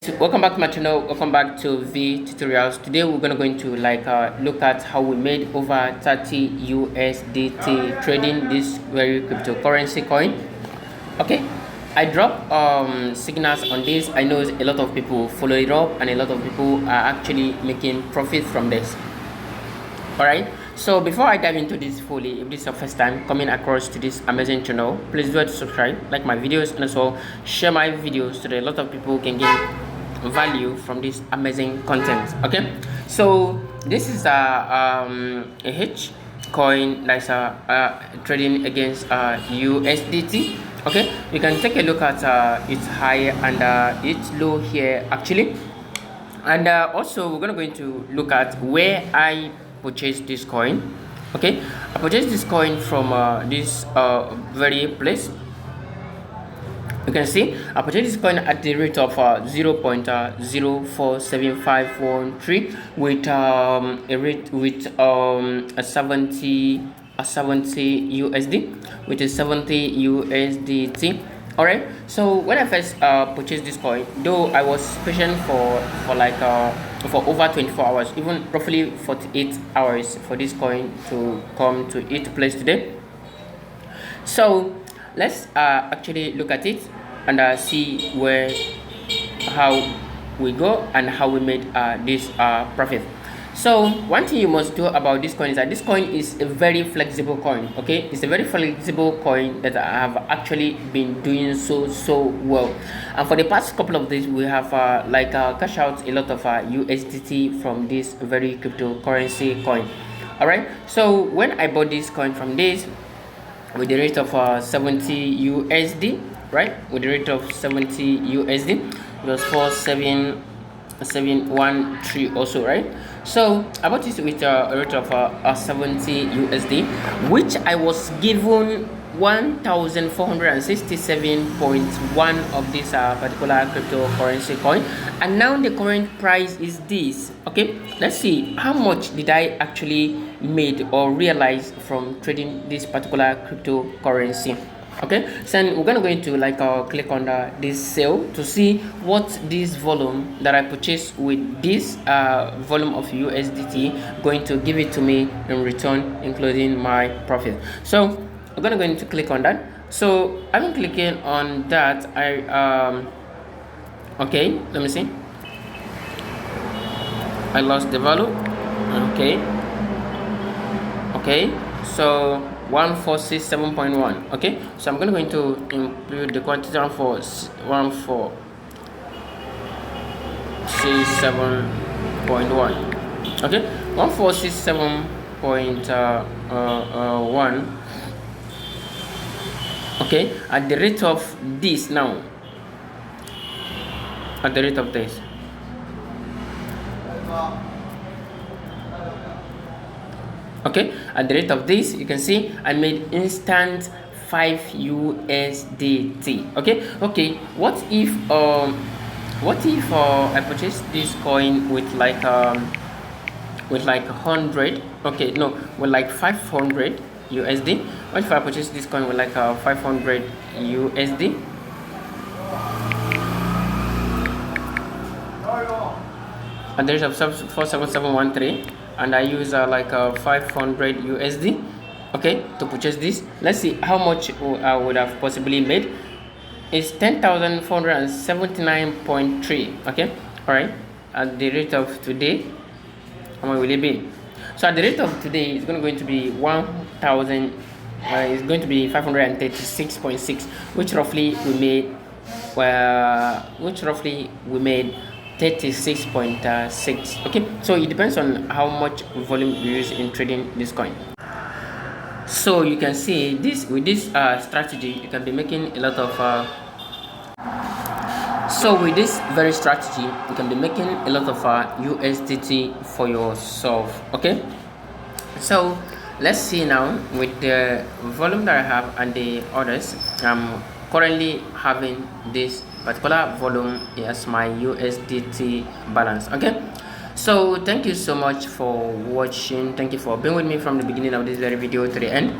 So welcome back to my channel. Welcome back to V tutorials. Today we're gonna going to look at how we made over 30 USDT trading this very cryptocurrency coin. Okay, I drop signals on this. I know a lot of people follow it up and a lot of people are actually making profit from this. All right, so before I dive into this fully, if this is your first time coming across to this amazing channel, please do subscribe, like my videos, and also share my videos so that a lot of people can get value from this amazing content. Okay, so this is a H coin that's trading against USDT. Okay, you can take a look at its high and its low here actually, and also we're gonna going to look at where I purchased this coin. Okay, I purchased this coin from this very place. You can see I purchased this coin at the rate of 0.047513 with a rate with a 70 USD, which is 70 USDT. All right, so when I first purchased this coin, though I was patient for over 24 hours, even roughly 48 hours for this coin to come to its place today. So let's actually look at it and see how we go and how we made this profit. So one thing you must do about this coin is that this coin is a very flexible coin. Okay, it's a very flexible coin that I have actually been doing so well, and for the past couple of days we have cash out a lot of USDT from this very cryptocurrency coin. All right, so when I bought this coin from this with the rate of 70 USD, right, with the rate of 70 USD, it was 4713 also, right? So I bought this with a rate of 70 USD, which I was given 1467.1 of this particular cryptocurrency coin, and now the current price is this. Okay, let's see how much did I actually made or realize from trading this particular cryptocurrency. Okay, so we're gonna go into click on this sale to see what this volume that I purchased with this volume of USDT going to give it to me in return, including my profit. So we're gonna go into click on that. So having clicking on that, okay, let me see. I lost the value. Okay, so 1467.1. okay, so I'm going to include the quantity for 1467.1. okay, 1467.1. okay, at the rate of this now, at the rate of this, okay, at the rate of this, you can see I made instant 5 USDT. Okay, what if I purchase this coin with 100, okay, no, with 500 USD? What if I purchase this coin with 500 USD? At the rate of 47713, and I use 500 USD, okay, to purchase this. Let's see how much I would have possibly made. It's 10,479.3. okay, all right, at the rate of today, how much will it be? So at the rate of today, it's going to be 1,000. It's going to be 536.6, which roughly we made 36.6. okay, so it depends on how much volume you use in trading this coin. So you can see this with this strategy, you can be making a lot of with this very strategy, you can be making a lot of USDT for yourself. Okay, so let's see now with the volume that I have and the orders. I'm currently having this particular volume as my USDT balance. Okay, so thank you so much for watching. Thank you for being with me from the beginning of this very video to the end.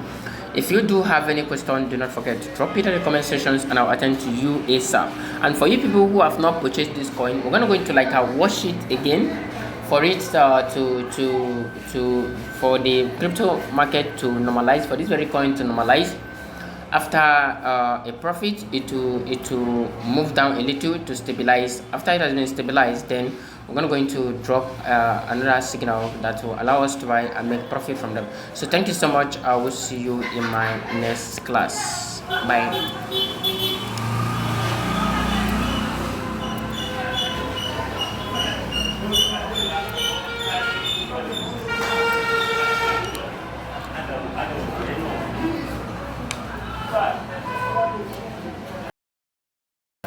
If you do have any question, do not forget to drop it in the comment sections and I'll attend to you ASAP. And for you people who have not purchased this coin, we're gonna go into like wash it again for it for the crypto market to normalize, for this very coin to normalize. After a profit, it will move down a little to stabilize. After it has been stabilized, then we're going to drop another signal that will allow us to buy and make profit from them. So thank you so much. I will see you in my next class. Bye.